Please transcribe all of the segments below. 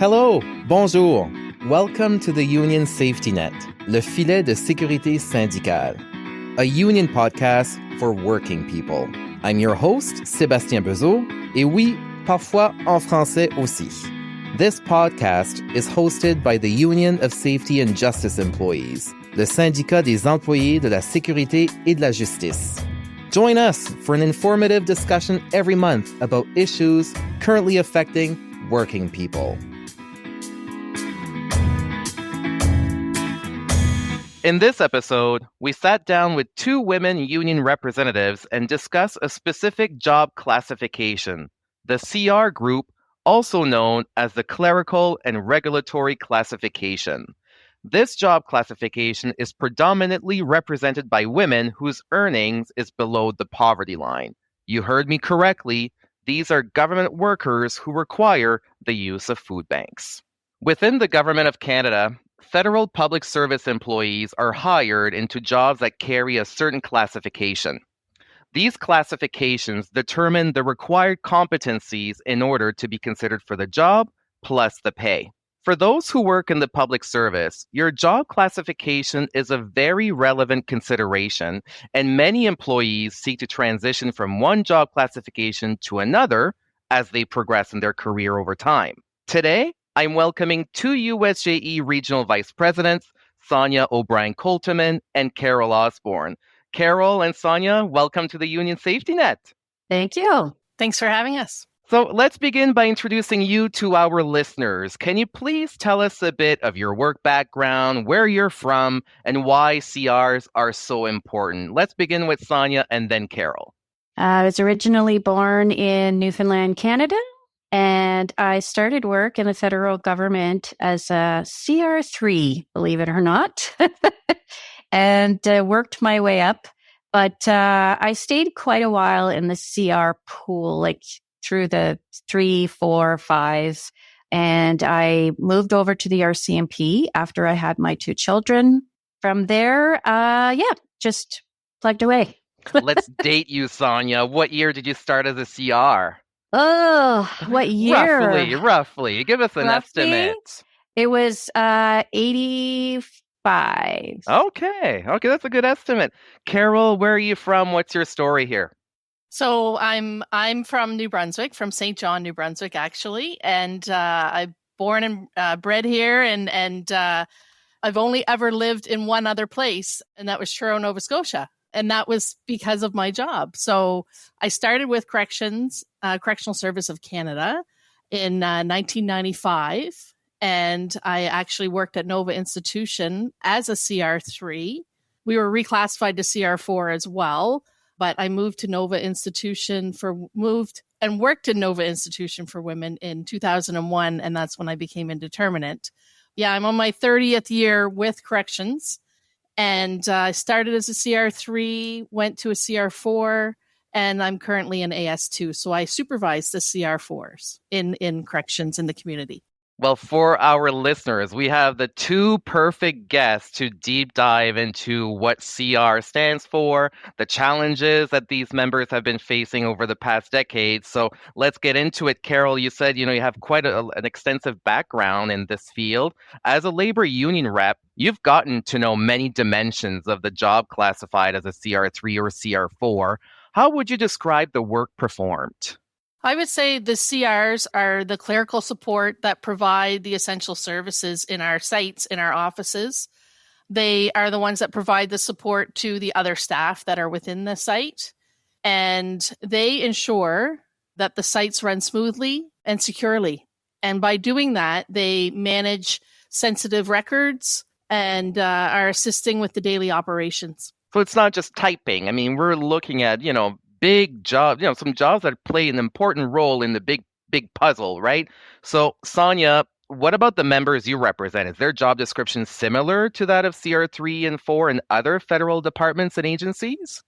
Hello, bonjour. Welcome to the Union Safety Net, le filet de sécurité syndicale, a union podcast for working people. I'm your host, Sébastien Bezeau, et oui, parfois en français aussi. This podcast is hosted by the Union of Safety and Justice Employees, le syndicat des employés de la sécurité et de la justice. Join us for an informative discussion every month about issues currently affecting working people. In this episode, we sat down with two women union representatives and discussed a specific job classification, the CR group, also known as the Clerical and Regulatory Classification. This job classification is predominantly represented by women whose earnings is below the poverty line. You heard me correctly. These are government workers who require the use of food banks. Within the Government of Canada, federal public service employees are hired into jobs that carry a certain classification. These classifications determine the required competencies in order to be considered for the job, plus the pay. For those who work in the public service, your job classification is a very relevant consideration, and many employees seek to transition from one job classification to another as they progress in their career over time. Today, I'm welcoming two USJE Regional Vice Presidents, Sonia O'Brien-Colterman and Carol Osborne. Carol and Sonia, welcome to the Union Safety Net. Thank you. Thanks for having us. So let's begin by introducing you to our listeners. Can you please tell us a bit of your work background, where you're from, and why CRs are so important? Let's begin with Sonia and then Carol. I was originally born in Newfoundland, Canada, and I started work in the federal government as a CR3, believe it or not, and worked my way up. But I stayed quite a while in the CR pool, like through the 3, 4, 5s. And I moved over to the RCMP after I had my 2 children. From there, just plugged away. Let's date you, Sonia. What year did you start as a CR? Oh, what year? Roughly. Give us an estimate. It was 85. Okay, that's a good estimate. Carol, where are you from? What's your story here? So I'm from New Brunswick, from St. John, New Brunswick, actually, and I'm born and bred here, and I've only ever lived in one other place, and that was Truro, Nova Scotia, and that was because of my job. So I started with Correctional Service of Canada in 1995, and I actually worked at Nova Institution as a CR3. We were reclassified to CR4 as well. But I moved and worked in Nova Institution for Women in 2001, and that's when I became indeterminate. Yeah, I'm on my 30th year with corrections, and I started as a CR3, went to a CR4, and I'm currently an AS2, so I supervise the CR4s in corrections in the community. Well, for our listeners, we have the two perfect guests to deep dive into what CR stands for, the challenges that these members have been facing over the past decade. So let's get into it. Carol, you said, you have quite an extensive background in this field. As a labor union rep, you've gotten to know many dimensions of the job classified as a CR3 or CR4. How would you describe the work performed? I would say the CRs are the clerical support that provide the essential services in our sites, in our offices. They are the ones that provide the support to the other staff that are within the site. And they ensure that the sites run smoothly and securely. And by doing that, they manage sensitive records and are assisting with the daily operations. So it's not just typing. I mean, we're looking at, big jobs, some jobs that play an important role in the big puzzle, right? So, Sonia, what about the members you represent? Is their job description similar to that of CR3 and 4 and other federal departments and agencies?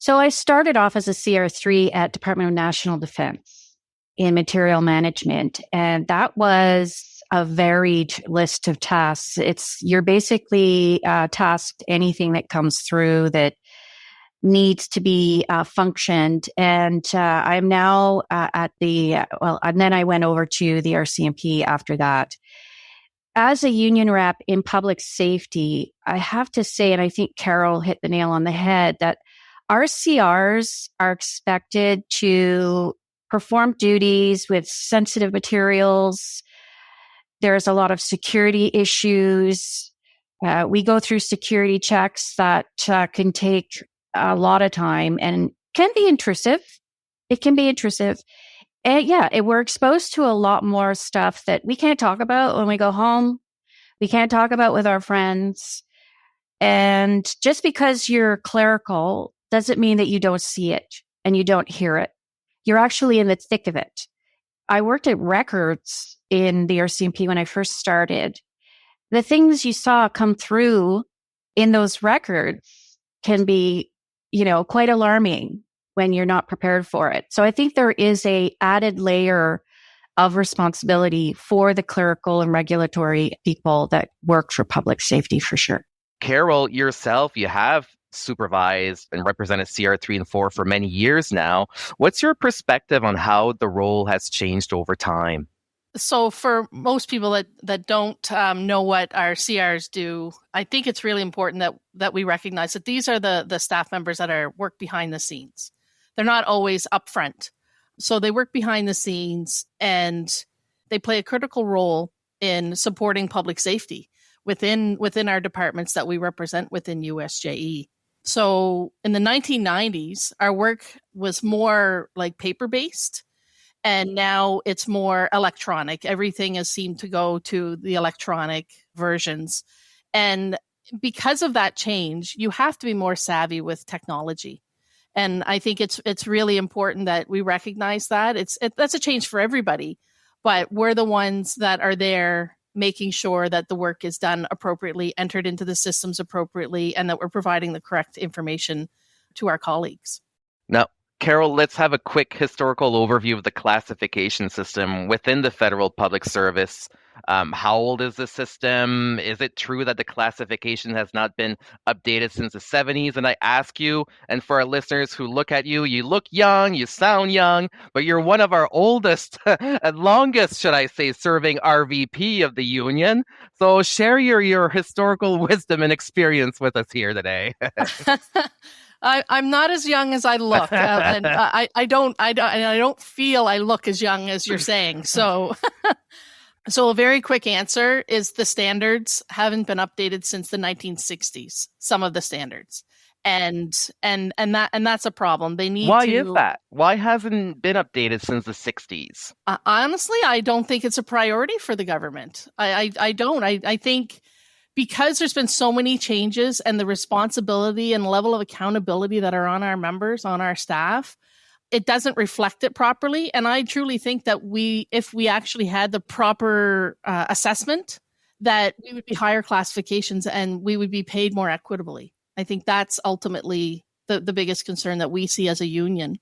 So I started off as a CR3 at Department of National Defense in material management, and that was a varied list of tasks. You're basically tasked anything that comes through that needs to be functioned. And I'm now at and then I went over to the RCMP after that. As a union rep in public safety, I have to say, and I think Carol hit the nail on the head, that our CRs are expected to perform duties with sensitive materials. There's a lot of security issues. We go through security checks that can take a lot of time and can be intrusive. It can be intrusive. And we're exposed to a lot more stuff that we can't talk about when we go home. We can't talk about with our friends. And just because you're clerical doesn't mean that you don't see it and you don't hear it. You're actually in the thick of it. I worked at records in the RCMP when I first started. The things you saw come through in those records can be, quite alarming when you're not prepared for it. So I think there is a added layer of responsibility for the clerical and regulatory people that work for public safety for sure. Carol, yourself, you have supervised and represented CR3 and 4 for many years now. What's your perspective on how the role has changed over time? So for most people that don't know what our CRs do, I think it's really important that we recognize that these are the staff members that work behind the scenes. They're not always upfront. So they work behind the scenes and they play a critical role in supporting public safety within our departments that we represent within USJE. So in the 1990s, our work was more like paper-based. And now it's more electronic. Everything has seemed to go to the electronic versions. And because of that change, you have to be more savvy with technology. And I think it's really important that we recognize that. That's a change for everybody, but we're the ones that are there making sure that the work is done appropriately, entered into the systems appropriately, and that we're providing the correct information to our colleagues. Now, Carol, let's have a quick historical overview of the classification system within the federal public service. How old is the system? Is it true that the classification has not been updated since the 70s? And I ask you, and for our listeners who look at you, you look young, you sound young, but you're one of our oldest and longest, should I say, serving RVP of the union. So share your historical wisdom and experience with us here today. I'm not as young as I look, and I don't feel I look as young as you're saying. So, so a very quick answer is the standards haven't been updated since the 1960s. Some of the standards, and that's a problem. They need. Why is that? Why hasn't it been updated since the 60s? Honestly, I don't think it's a priority for the government. I don't. I think. Because there's been so many changes and the responsibility and level of accountability that are on our members, on our staff, it doesn't reflect it properly. And I truly think that if we actually had the proper assessment, that we would be higher classifications and we would be paid more equitably. I think that's ultimately the biggest concern that we see as a union.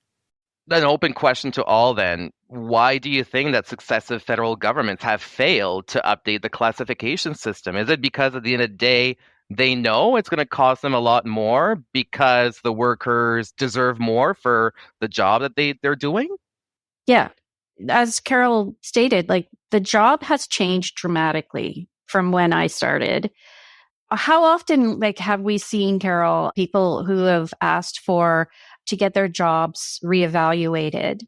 An open question to all then. Why do you think that successive federal governments have failed to update the classification system? Is it because at the end of the day, they know it's going to cost them a lot more because the workers deserve more for the job that they're doing? Yeah. As Carol stated, the job has changed dramatically from when I started. How often have we seen, Carol, people who have asked to get their jobs reevaluated?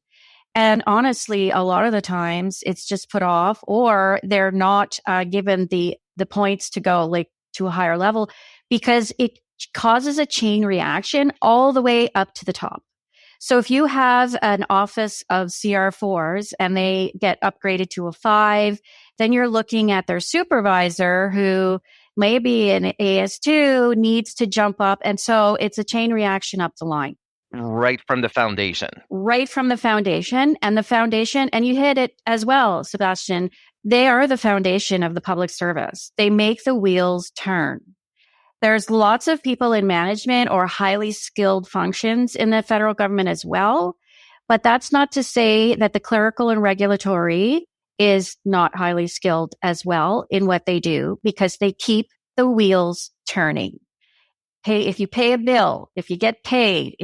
And honestly, a lot of the times it's just put off, or they're not given the points to go to a higher level because it causes a chain reaction all the way up to the top. So if you have an office of CR4s and they get upgraded to a 5, then you're looking at their supervisor who maybe an AS2 needs to jump up. And so it's a chain reaction up the line. Right from the foundation. Right from the foundation. And the foundation, and you hit it as well, Sebastian, they are the foundation of the public service. They make the wheels turn. There's lots of people in management or highly skilled functions in the federal government as well. But that's not to say that the clerical and regulatory is not highly skilled as well in what they do, because they keep the wheels turning. if you pay a bill, if you get paid,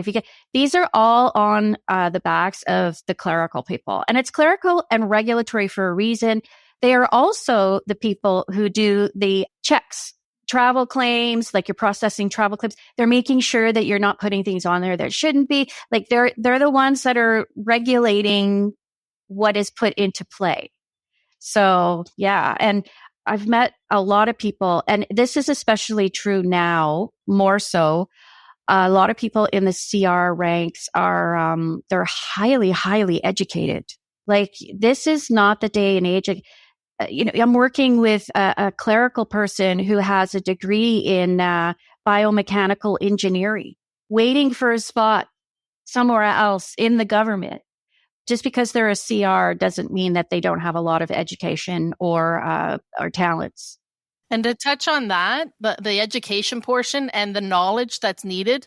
these are all on the backs of the clerical people. And it's clerical and regulatory for a reason. They are also the people who do the checks, travel claims, like you're processing travel claims. They're making sure that you're not putting things on there that shouldn't be. Like they're the ones that are regulating what is put into play. So yeah, and I've met a lot of people, and this is especially true now, more so. A lot of people in the CR ranks are, they're highly, highly educated. Like this is not the day and age. I'm working with a clerical person who has a degree in biomechanical engineering, waiting for a spot somewhere else in the government. Just because they're a CR doesn't mean that they don't have a lot of education or talents. And to touch on that, the education portion and the knowledge that's needed,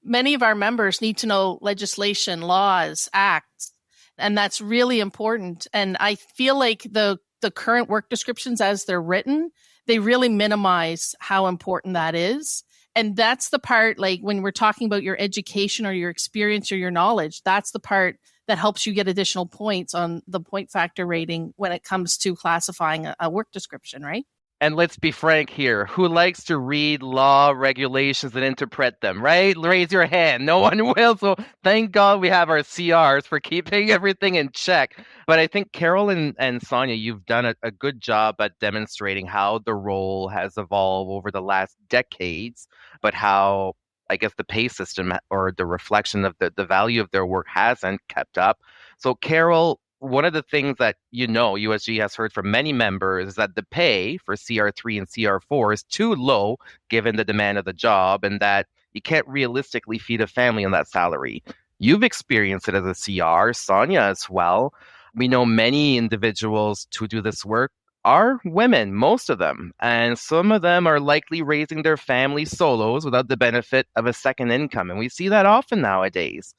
many of our members need to know legislation, laws, acts, and that's really important. And I feel like the current work descriptions as they're written, they really minimize how important that is. And that's the part, like when we're talking about your education or your experience or your knowledge, that's the part that helps you get additional points on the point factor rating when it comes to classifying a work description, right? And let's be frank here. Who likes to read law, regulations, and interpret them, right? Raise your hand. No one will. So thank God we have our CRs for keeping everything in check. But I think Carol and Sonia, you've done a good job at demonstrating how the role has evolved over the last decades, but how, I guess, the pay system or the reflection of the value of their work hasn't kept up. So Carol, one of the things that USG has heard from many members is that the pay for CR3 and CR4 is too low given the demand of the job, and that you can't realistically feed a family on that salary. You've experienced it as a CR, Sonia as well. We know many individuals who do this work are women, most of them, and some of them are likely raising their family solos without the benefit of a second income, and we see that often nowadays.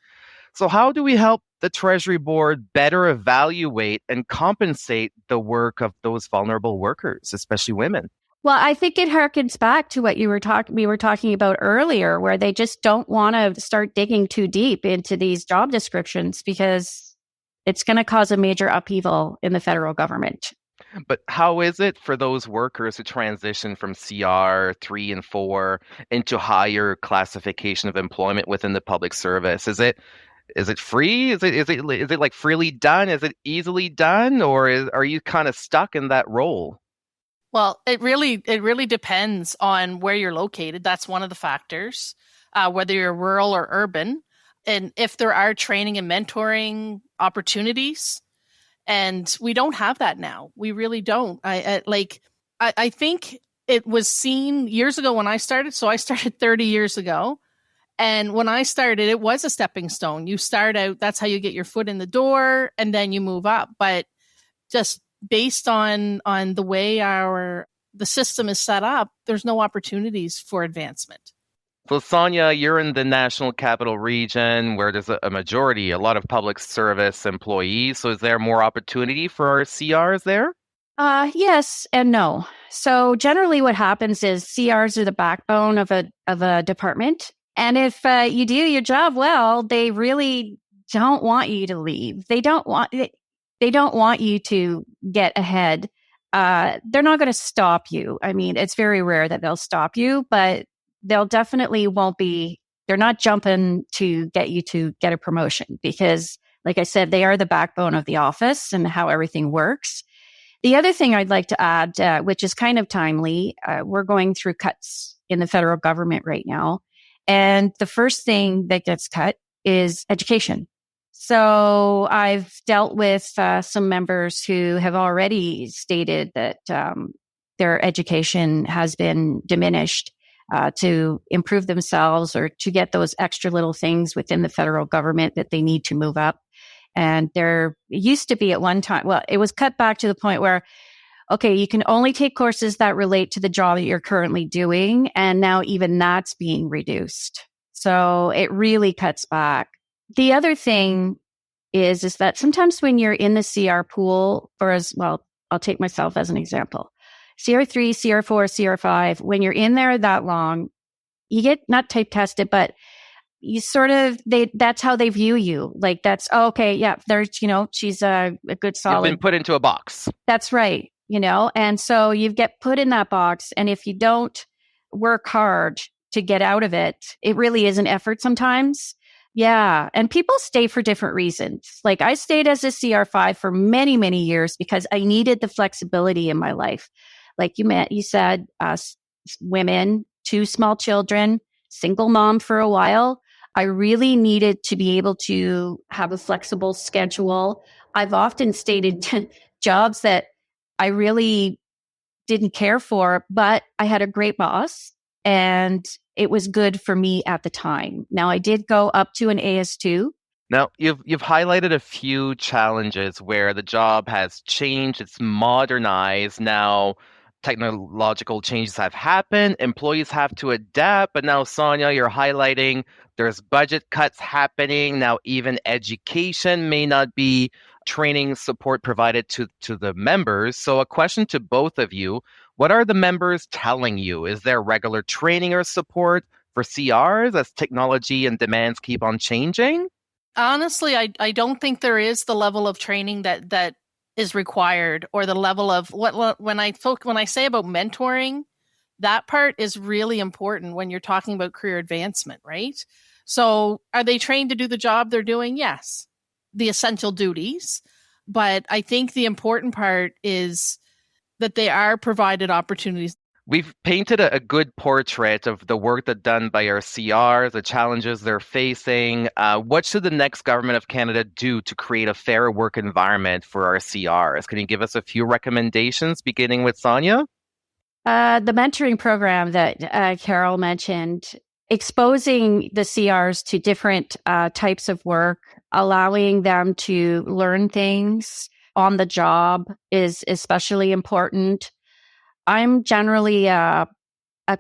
So how do we help the Treasury Board better evaluate and compensate the work of those vulnerable workers, especially women? Well, I think it harkens back to what we were talking about earlier, where they just don't want to start digging too deep into these job descriptions because it's going to cause a major upheaval in the federal government. But how is it for those workers who transition from CR 3 and 4 into higher classification of employment within the public service? Is it free? Is it like freely done? Is it easily done, or are you kind of stuck in that role? Well, it really depends on where you're located. That's one of the factors, whether you're rural or urban, and if there are training and mentoring opportunities. And we don't have that now. We really don't. I think it was seen years ago when I started. So I started 30 years ago. And when I started, it was a stepping stone. You start out, that's how you get your foot in the door, and then you move up. But just based on the way the system is set up, there's no opportunities for advancement. So Sonia, you're in the National Capital Region where there's a lot of public service employees. So is there more opportunity for our CRs there? Yes and no. So generally what happens is CRs are the backbone of a department. And if you do your job well, they really don't want you to leave. They don't want you to get ahead. They're not going to stop you. I mean, it's very rare that they'll stop you, but they'll definitely they're not jumping to get you to get a promotion because, like I said, they are the backbone of the office and how everything works. The other thing I'd like to add, which is kind of timely, we're going through cuts in the federal government right now. And the first thing that gets cut is education. So I've dealt with some members who have already stated that their education has been diminished to improve themselves or to get those extra little things within the federal government that they need to move up. And there used to be at one time, well, it was cut back to the point where, okay, you can only take courses that relate to the job that you're currently doing. And now even that's being reduced. So it really cuts back. The other thing is that sometimes when you're in the CR pool, or as well, I'll take myself as an example. CR3, CR4, CR5, when you're in there that long, you get not type tested, but you sort of, that's how they view you. Like that's, oh, okay, yeah, there's, she's a good solid. You've been put into a box. That's right. And so you get put in that box. And if you don't work hard to get out of it, it really is an effort sometimes. Yeah. And people stay for different reasons. Like I stayed as a CR5 for many, many years because I needed the flexibility in my life. Like you said, women, 2 small children, single mom for a while. I really needed to be able to have a flexible schedule. I've often stated jobs that I really didn't care for, but I had a great boss and it was good for me at the time. Now, I did go up to an AS2. Now, you've highlighted a few challenges where the job has changed, it's modernized. Now, technological changes have happened, employees have to adapt, but now, Sonia, you're highlighting there's budget cuts happening. Now, even education may not be training support provided to the members. So a question to both of you, what are the members telling you? Is there regular training or support for CRs as technology and demands keep on changing? Honestly, I don't think there is the level of training that is required, or the level of when I say about mentoring, that part is really important when you're talking about career advancement, right? So are they trained to do the job they're doing? Yes, the essential duties. But I think the important part is that they are provided opportunities. We've painted a good portrait of the work that's done by our CRs, the challenges they're facing. What should the next government of Canada do to create a fair work environment for our CRs? Can you give us a few recommendations, beginning with Sonia? The mentoring program that Carol mentioned, exposing the CRs to different types of work, allowing them to learn things on the job is especially important. I'm generally a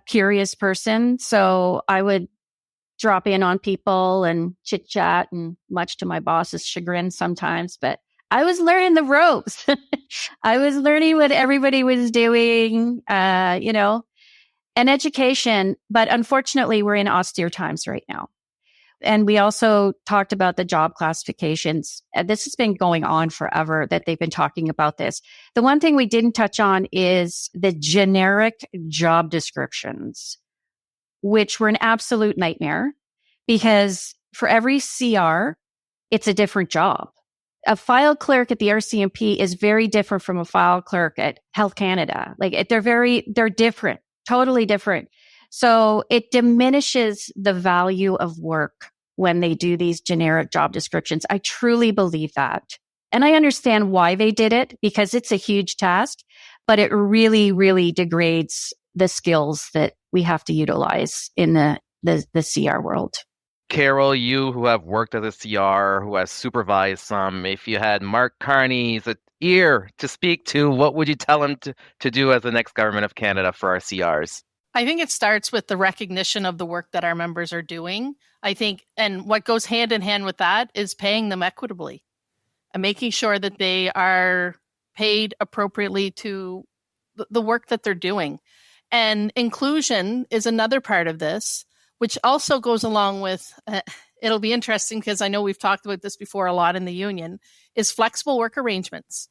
curious person, so I would drop in on people and chit chat, and much to my boss's chagrin sometimes, but I was learning the ropes. I was learning what everybody was doing, and education. But unfortunately, we're in austere times right now. And we also talked about the job classifications. This has been going on forever that they've been talking about this. The one thing we didn't touch on is the generic job descriptions, which were an absolute nightmare because for every CR, it's a different job. A file clerk at the RCMP is very different from a file clerk at Health Canada. Like they're different, totally different. So it diminishes the value of work when they do these generic job descriptions. I truly believe that. And I understand why they did it because it's a huge task, but it really, really degrades the skills that we have to utilize in the CR world. Carol, you who have worked as a CR, who has supervised some, if you had Mark Carney's ear to speak to, what would you tell him to do as the next government of Canada for our CRs? I think it starts with the recognition of the work that our members are doing. I think, and what goes hand in hand with that is paying them equitably and making sure that they are paid appropriately to the work that they're doing. And inclusion is another part of this, which also goes along with, it'll be interesting because I know we've talked about this before a lot in the union, is flexible work arrangements.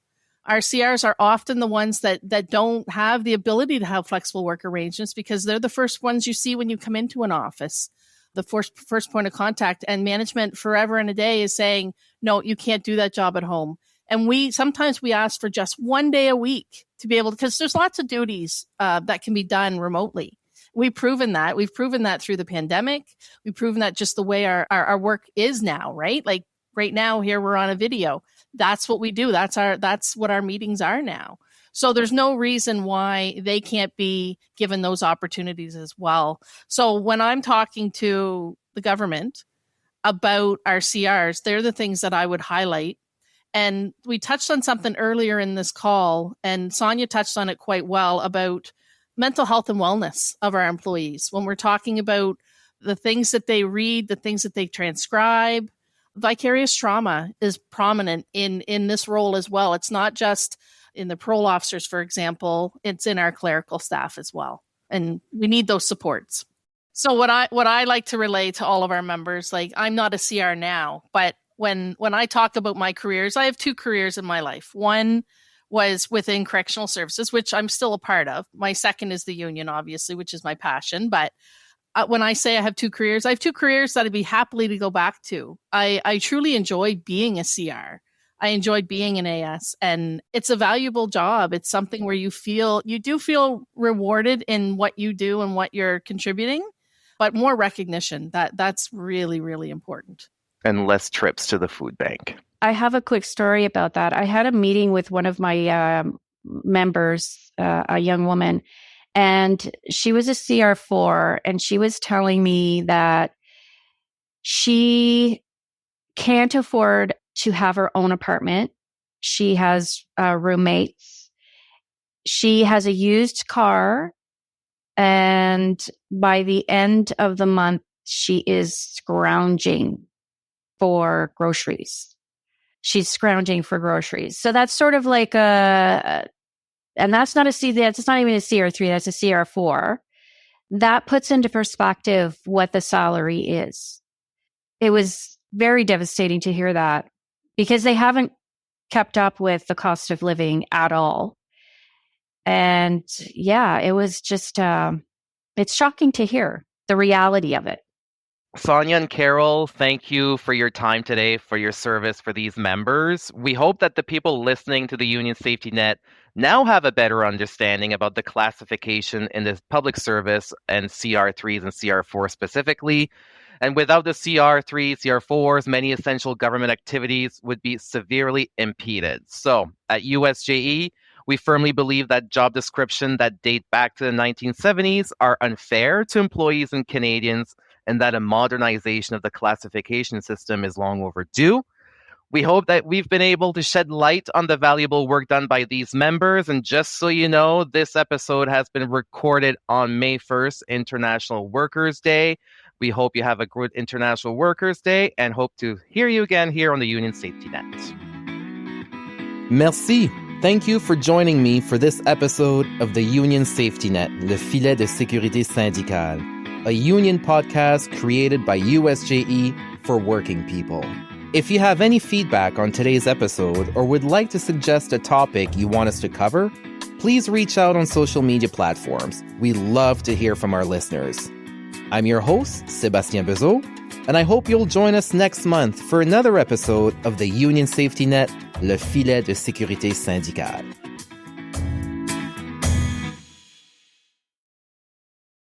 Our CRs are often the ones that don't have the ability to have flexible work arrangements because they're the first ones you see when you come into an office, the first point of contact. And management forever and a day is saying, no, you can't do that job at home. And sometimes we ask for just 1 day a week to be able to, because there's lots of duties that can be done remotely. We've proven that. We've proven that through the pandemic. We've proven that just the way our work is now, right? Like right now here, we're on a video. That's what we do. That's what our meetings are now. So there's no reason why they can't be given those opportunities as well. So when I'm talking to the government about our CRs, they're the things that I would highlight. And we touched on something earlier in this call, and Sonia touched on it quite well about mental health and wellness of our employees. When we're talking about the things that they read, the things that they transcribe, vicarious trauma is prominent in this role as well. It's not just in the parole officers, for example, it's in our clerical staff as well. And we need those supports. So what I like to relay to all of our members, like I'm not a CR now, but when I talk about my careers, I have 2 careers in my life. One was within correctional services, which I'm still a part of. My second is the union, obviously, which is my passion. But when I say I have 2 careers, I have 2 careers that I'd be happily to go back to. I truly enjoy being a CR. I enjoyed being an AS, and it's a valuable job. It's something where you do feel rewarded in what you do and what you're contributing, but more recognition. That's really, really important. And less trips to the food bank. I have a quick story about that. I had a meeting with one of my members, a young woman, and she was a CR4, and she was telling me that she can't afford to have her own apartment. She has roommates. She has a used car. And by the end of the month, she is scrounging for groceries. She's scrounging for groceries. So that's sort of like and that's not that's not even a CR3, that's a CR4. That puts into perspective what the salary is. It was very devastating to hear that because they haven't kept up with the cost of living at all. And yeah, it was just, it's shocking to hear the reality of it. Sonia and Carol, thank you for your time today, for your service for these members. We hope that the people listening to the Union Safety Net now have a better understanding about the classification in the public service and CR3s and CR4 specifically. And without the CR3, CR4s, many essential government activities would be severely impeded. So at USJE, we firmly believe that job descriptions that date back to the 1970s are unfair to employees and Canadians, and that a modernization of the classification system is long overdue. We hope that we've been able to shed light on the valuable work done by these members. And just so you know, this episode has been recorded on May 1st, International Workers' Day. We hope you have a good International Workers' Day and hope to hear you again here on the Union Safety Net. Merci. Thank you for joining me for this episode of the Union Safety Net, le filet de sécurité syndicale, a union podcast created by USJE for working people. If you have any feedback on today's episode or would like to suggest a topic you want us to cover, please reach out on social media platforms. We love to hear from our listeners. I'm your host, Sébastien Bezeau, and I hope you'll join us next month for another episode of the Union Safety Net, le filet de sécurité syndicale.